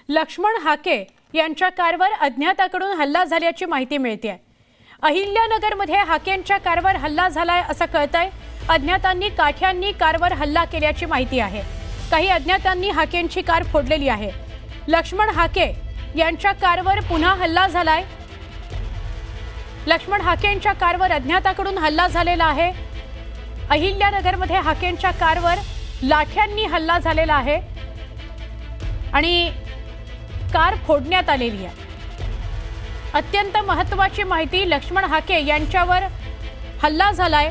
लक्ष्मण हाके यांच्या कारवर अज्ञाताकडून हल्ला झाल्याची माहिती मिळते। अहिल्यानगरमध्ये हाकेंच्या कारवर हल्ला झालाय असं कळतंय। अज्ञातांनी काठ्यांनी कारवर हल्ला केल्याची माहिती आहे। काही अज्ञातांनी हाकेंची कार फोडलेली आहे। लक्ष्मण हाके यांच्या कारवर पुन्हा हल्ला झालाय। लक्ष्मण हाकेंच्या कारवर अज्ञाताकडून हल्ला झालेला आहे। अहिल्यानगरमध्ये हाकेंच्या कारवर लाठ्यांनी हल्ला झालेला आहे आणि कार फोडण्यात आलेली आहे। अत्यंत महत्त्वाची माहिती, लक्ष्मण हाके यांच्यावर हल्ला झालाय।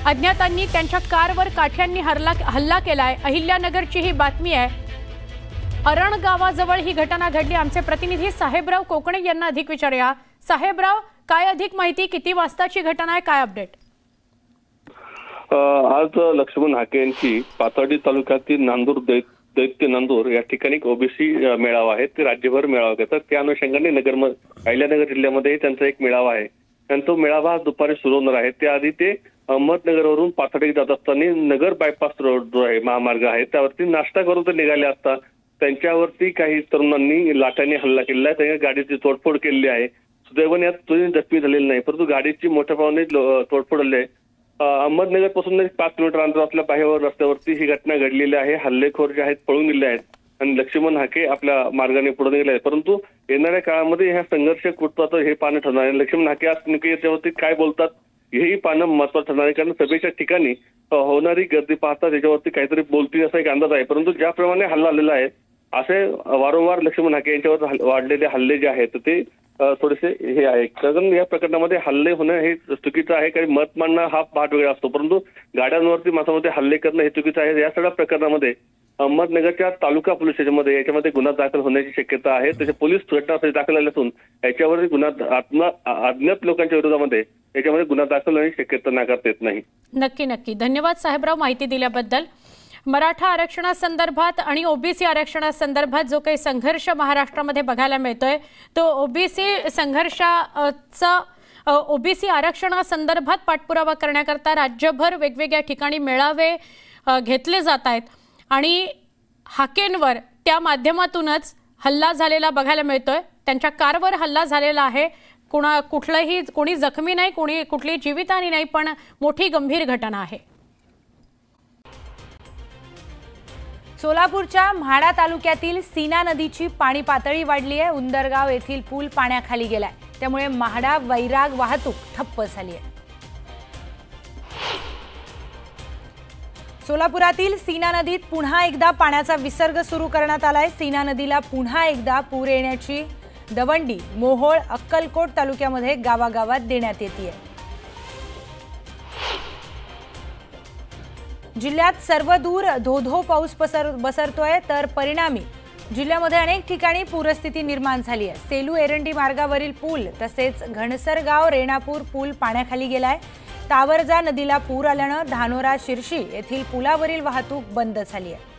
अज्ञातांनी त्यांच्या कारवर काठ्यांनी हल्ला केलाय। अहिल्यानगरची ही बातमी आहे। अरण गावाजवळ ही घटना घडली। आमचे प्रतिनिधी साहेबराव कोकणे यांना अधिक विचारूया। साहेबराव, काय अधिक माहिती, किती वाजताची घटना आहे, काय अपडेट? आज लक्ष्मण हाके यांची पाथर्डी तालुक्यातील नांदूर दैत्य नांदूर या ठिकाणी ओबीसी मेळावा आहे। ते राज्यभर मेळावा घेतात। त्या अनुषंगाने अहिल्यानगर जिल्ह्यामध्ये त्यांचा एक मेळावा आहे आणि तो मेळावा दुपारी सुरू होणार आहे। त्याआधी ते अहमदनगरवरून पाथर्डी जात असताना नगर बायपास रोड जो आहे, महामार्ग आहे, त्यावरती नाश्ता करून ते निघाले असता त्यांच्यावरती काही तरुणांनी लाटांनी हल्ला केलेला आहे। त्यांनी गाडीची तोडफोड केलेली आहे। सुदैवाने यात कोणी जखमी झालेलं नाही, परंतु गाडीची मोठ्या प्रमाणात तोडफोड झाली आहे। अहमदनगर पासून 5 किलोमीटर अंतर असल्या बाहेर रस्त्यावरती ही घटना घडलेली आहे। हल्लेखोर जे आहेत पळून गेले आहेत आणि लक्ष्मण हाके आपल्या मार्गाने पुढे गेले आहेत। परंतु येणाऱ्या काळामध्ये हा संघर्ष कुठचा हे पाहणं ठरणार आहे। लक्ष्मण हाके आज नेमके याच्यावरती काय बोलतात हेही पाहणं महत्त्वाचं ठरणार आहे, कारण सभेच्या ठिकाणी होणारी गर्दी पाहता त्याच्यावरती काहीतरी बोलतील असा एक अंदाज आहे। परंतु ज्याप्रमाणे हल्ला आलेला आहे, असे वारंवार लक्ष्मण हाके यांच्यावर वाढलेले हल्ले जे आहेत ते थोडेसे हे आहे। कारण या प्रकरणामध्ये हल्ले होणं हे चुकीचं आहे, काही मत मांडणं हा भाग वेगळा असतो, परंतु गाड्यांवरती माणसामध्ये हल्ले करणं हे चुकीचं आहे। या सगळ्या प्रकरणामध्ये अहमदनगरच्या तालुका पोलीस स्टेशनमध्ये याच्यामध्ये गुन्हा दाखल होण्याची शक्यता आहे। त्याचे पोलीस घटनास्थळी दाखल झाले असून याच्यावर गुन्हा अज्ञात लोकांच्या विरोधामध्ये याच्यामध्ये गुन्हा दाखल होण्याची शक्यता नाकारता येत नाही। नक्की धन्यवाद साहेबराव माहिती दिल्याबद्दल। मराठा आरक्षणासंदर्भात आणि ओबीसी आरक्षणासंदर्भात जो काही संघर्ष महाराष्ट्रामध्ये बघायला मिळतोय, तो ओबीसी संघर्षाचा ओबीसी आरक्षणासंदर्भात पाठपुरावा करण्याकरता राज्यभर वेगवेगळ्या ठिकाणी मेळावे घेतले जात आहेत आणि हाकेंवर त्या माध्यमातूनच हल्ला झालेला बघायला मिळतोय। त्यांच्या कारवर हल्ला झालेला आहे। कोणी जखमी नाही, कुठली जीवितहानी नाही, पण मोठी गंभीर घटना आहे। सोलापूरच्या म्हाडा तालुक्यातील सीना नदीची पाणी पातळी वाढली आहे। उंदरगाव येथील पूल पाण्याखाली गेलाय, त्यामुळे म्हाडा वैराग वाहतूक ठप्प झाली आहे। सोलापुरातील सीना नदीत पुन्हा एकदा पाण्याचा विसर्ग सुरू करण्यात आलाय। सीना नदीला पुन्हा एकदा पूर येण्याची दवंडी मोहोळ अक्कलकोट तालुक्यामध्ये गावागावात देण्यात येते। जिल्ह्यात सर्वदूर धोधो पाऊस बसरतोय, तर परिणामी जिल्ह्यामध्ये अनेक ठिकाणी पूरस्थिती निर्माण झाली आहे। सेलू एरंडी मार्गावरील पूल तसेच घणसरगाव रेणापूर पूल पाण्याखाली गेलाय। तावरजा नदीला पूर आल्यानं धानोरा शिर्शी येथील पुलावरील वाहतूक बंद झाली आहे।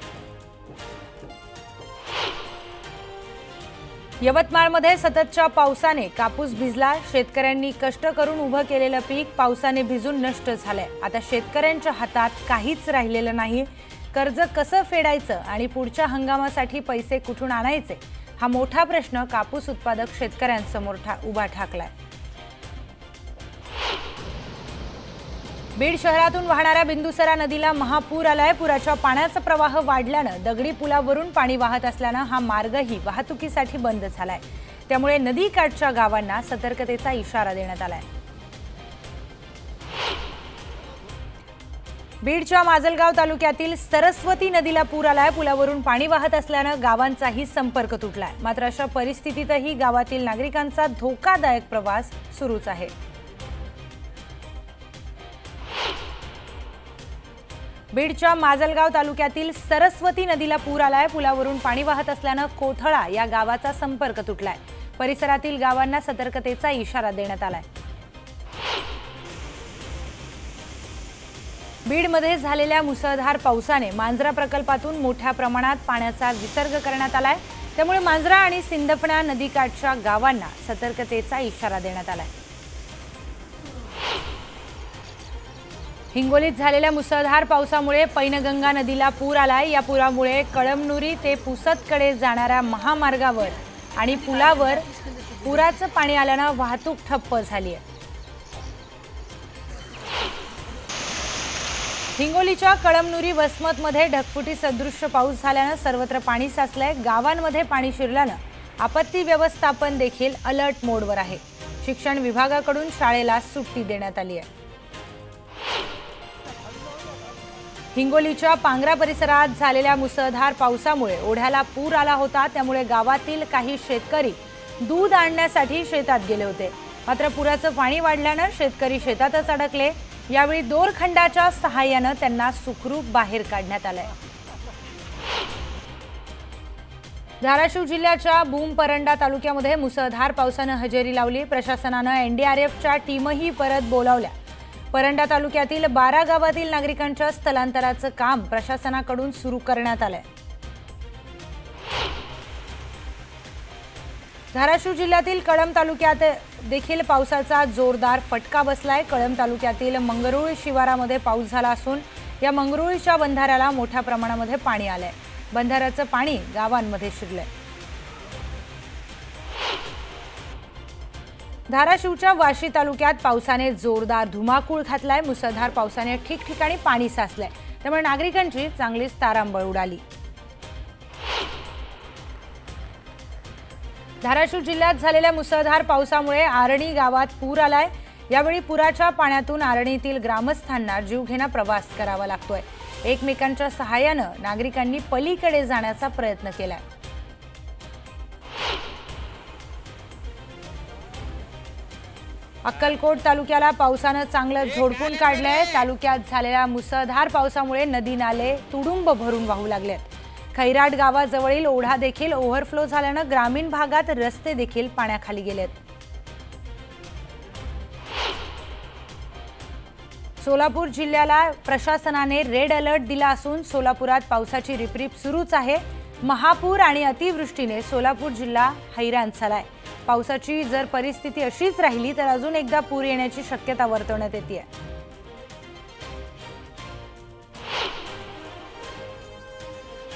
यवतमाळमध्ये सततच्या पावसाने कापूस भिजला। शेतकऱ्यांनी कष्ट करून उभं केलेलं पीक पावसाने भिजून नष्ट झालंय। आता शेतकऱ्यांच्या हातात काहीच राहिलेलं नाही। कर्ज कसं फेडायचं आणि पुढच्या हंगामासाठी पैसे कुठून आणायचे, हा मोठा प्रश्न कापूस उत्पादक शेतकऱ्यांसमोर उभा ठाकलाय। बीड शहरातून वाहणाऱ्या बिंदुसरा नदीला महापूर आलाय। पुराच्या पाण्याचा प्रवाह वाढल्यानं दगडी पुलावरून पाणी वाहत असल्यानं हा मार्गही वाहतुकीसाठी बंद झालाय। त्यामुळे नदीकाठच्या गावांना सतर्कतेचा इशारा देण्यात आलाय। बीडच्या माजलगाव तालुक्यातील सरस्वती नदीला पूर आलाय। पुलावरून पाणी वाहत असल्यानं गावांचाही संपर्क तुटलाय। मात्र अशा परिस्थितीतही गावातील नागरिकांचा धोकादायक प्रवास सुरूच आहे। बीडच्या माजलगाव तालुक्यातील सरस्वती नदीला पूर आलाय। पुलावरून पाणी वाहत असल्यानं कोथळा या गावाचा संपर्क तुटलाय। परिसरातील गावांना सतर्कतेचा इशारा देण्यात आलाय। बीडमध्ये झालेल्या मुसळधार पावसाने मांजरा प्रकल्पातून मोठ्या प्रमाणात पाण्याचा विसर्ग करण्यात आलाय। त्यामुळे मांजरा आणि सिंदफणा नदीकाठच्या गावांना सतर्कतेचा इशारा देण्यात आलाय। हिंगोलीत झालेल्या मुसळधार पावसामुळे पैनगंगा नदीला पूर आलाय। या पुरामुळे कळमनुरी ते पुसदकडे जाणाऱ्या महामार्गावर आणि पुलावर पुराचं पाणी आल्यानं वाहतूक ठप्प झाली आहे। हिंगोलीच्या कळमनुरी वसमतमध्ये ढगफुटी सदृश्य पाऊस झाल्यानं सर्वत्र पाणी साचलंय। गावांमध्ये पाणी शिरल्यानं आपत्ती व्यवस्थापन देखील अलर्ट मोडवर आहे। शिक्षण विभागाकडून शाळेला सुट्टी देण्यात आली आहे। हिंगोलीच्या पांगरा परिसरात झालेल्या मुसळधार पावसामुळे ओढ्याला पूर आला होता। त्यामुळे गावातील काही शेतकरी दूध आणण्यासाठी शेतात गेले होते, मात्र पुराचं पाणी वाढल्यानं शेतकरी शेतातच अडकले। यावेळी दोरखंडाच्या सहाय्याने त्यांना सुखरूप बाहेर काढण्यात आले। धाराशिव जिल्ह्याच्या भूम परंडा तालुक्यामध्ये मुसळधार पावसाने हजेरी लावली। प्रशासनाने एनडीआरएफच्या टीमही परत बोलावल्या। परंडा तालुक्यातील 12 गावातील नागरिकांच्या स्थलांतराचं काम प्रशासनाकडून सुरू करण्यात आलंय। धाराशिव जिल्ह्यातील कळंब तालुक्यात देखील पावसाचा जोरदार फटका बसलाय। कळंब तालुक्यातील मंगरुळ शिवारामध्ये पाऊस झाला असून या मंगरुळच्या बंधाऱ्याला मोठ्या प्रमाणामध्ये पाणी आलंय। बंधाऱ्याचं पाणी गावांमध्ये शिरलंय। धाराशिवच्या वाशी तालुक्यात पावसाने जोरदार धुमाकूळ घातलाय। मुसळधार पावसाने ठिकठिकाणी पाणी साचलंय, त्यामुळे नागरिकांची चांगलीच तारांबळ उडाली। धाराशिव जिल्ह्यात झालेल्या मुसळधार पावसामुळे आरणी गावात पूर आलाय। यावेळी पुराच्या पाण्यातून आरणीतील ग्रामस्थांना जीवघेणा प्रवास करावा लागतोय। एकमेकांच्या सहाय्यानं नागरिकांनी पलीकडे जाण्याचा प्रयत्न केलाय। अक्कलकोट तालुक्याला पावसानं चांगलं झोडपून काढलंय। तालुक्यात झालेल्या मुसळधार पावसामुळे नदी नाले तुडुंब भरून वाहू लागलेत। खैराट गावाजवळील ओढा देखील ओव्हरफ्लो झाल्यानं ग्रामीण भागात रस्ते देखील पाण्याखाली गेलेत। सोलापूर जिल्ह्याला प्रशासनाने रेड अलर्ट दिला असून सोलापुरात पावसाची रिपरिप सुरूच आहे। महापूर आणि अतिवृष्टीने सोलापूर जिल्हा हैराण झालाय। पावसाची जर परिस्थिती अशीच राहिली तर अजून एकदा पूर येण्याची शक्यता वर्तवण्यात येते।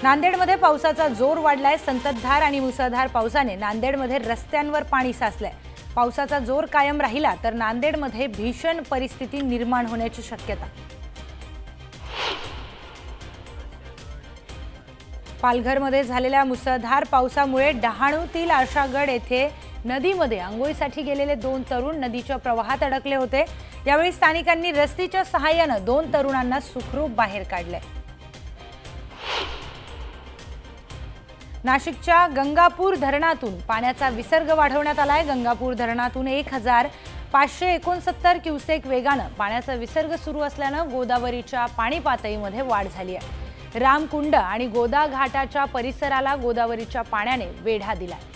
नांदेडमध्ये पावसाचा जोर वाढलाय। संततधार आणि मुसळधार पावसाने नांदेडमध्ये रस्त्यांवर पाणी साचलंय। पावसाचा जोर कायम राहिला तर नांदेडमध्ये भीषण परिस्थिती निर्माण होण्याची शक्यता। पालघरमध्ये झालेल्या मुसळधार पावसामुळे डहाणूतील आशागड येथे नदीमध्ये अंघोळीसाठी गेलेले 2 तरुण नदीच्या प्रवाहात अडकले होते। यावेळी स्थानिकांनी रस्तीच्या सहाय्याने 2 तरुणांना सुखरूप बाहेर काढले। नाशिकच्या गंगापूर धरणातून पाण्याचा विसर्ग वाढवण्यात आलाय। गंगापूर धरणातून 1569 क्युसेक वेगाने पाण्याचा विसर्ग सुरू असल्याने गोदावरीच्या पाणी पातळीमध्ये वाढ झाली आहे। रामकुंड आणि गोदा घाटाच्या परिसराला गोदावरीच्या पाण्याने वेढा दिलाय।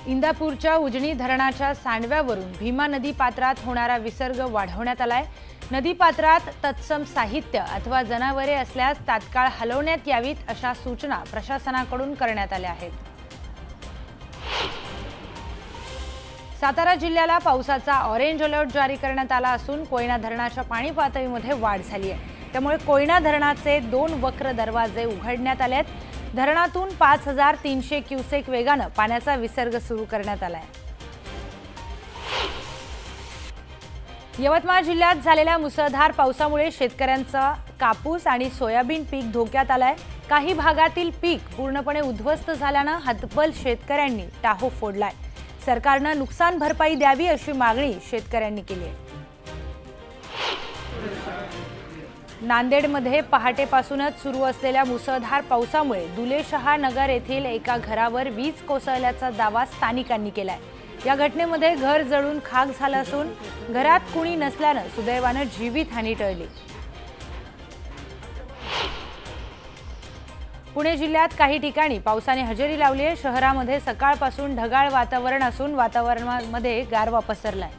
इंदापूरच्या उजनी धरणाच्या सांडव्यावरून भीमा नदी पात्रात होणारा विसर्ग वाढवण्यात आलाय। नदी पात्रात तत्सम साहित्य अथवा जनावरे असल्यास तात्काळ हलवण्यात यावीत अशा सूचना प्रशासनाकडून करण्यात आल्या आहेत। सातारा जिल्ह्याला पावसाचा ऑरेंज अलर्ट जारी करण्यात आला असून कोयना धरणाच्या पाणी पातळीमध्ये वाढ झाली आहे। त्यामुळे कोयना धरणाचे 2 वक्र दरवाजे उघडण्यात आलेत। धरणातून 5300 क्युसेक वेगाने पाण्याचा विसर्ग सुरू करण्यात आलाय। यवतमाळ जिल्ह्यात झालेल्या मुसळधार पावसामुळे शेतकऱ्यांचा कापूस आणि सोयाबीन पीक धोक्यात आलाय। काही भागातील पीक पूर्णपणे उद्ध्वस्त झाल्याने हतबल शेतकऱ्यांनी टाहो फोडलाय। सरकारने नुकसान भरपाई द्यावी अशी मागणी शेतकऱ्यांनी केली आहे। नांदेडमध्ये पहाटेपासूनच सुरू असलेल्या मुसळधार पावसामुळे दुलेशहा नगर येथील एका घरावर वीज कोसळल्याचा दावा स्थानिकांनी केलाय। या घटनेमध्ये घर जळून खाक झालं असून घरात कुणी नसल्याने सुदैवाने जीवितहानी टळली। पुणे जिल्ह्यात काही ठिकाणी पावसाने हजेरी लावली आहे। शहरामध्ये सकाळपासून ढगाळ वातावरण असून वातावरणामध्ये गारवा पसरलाय।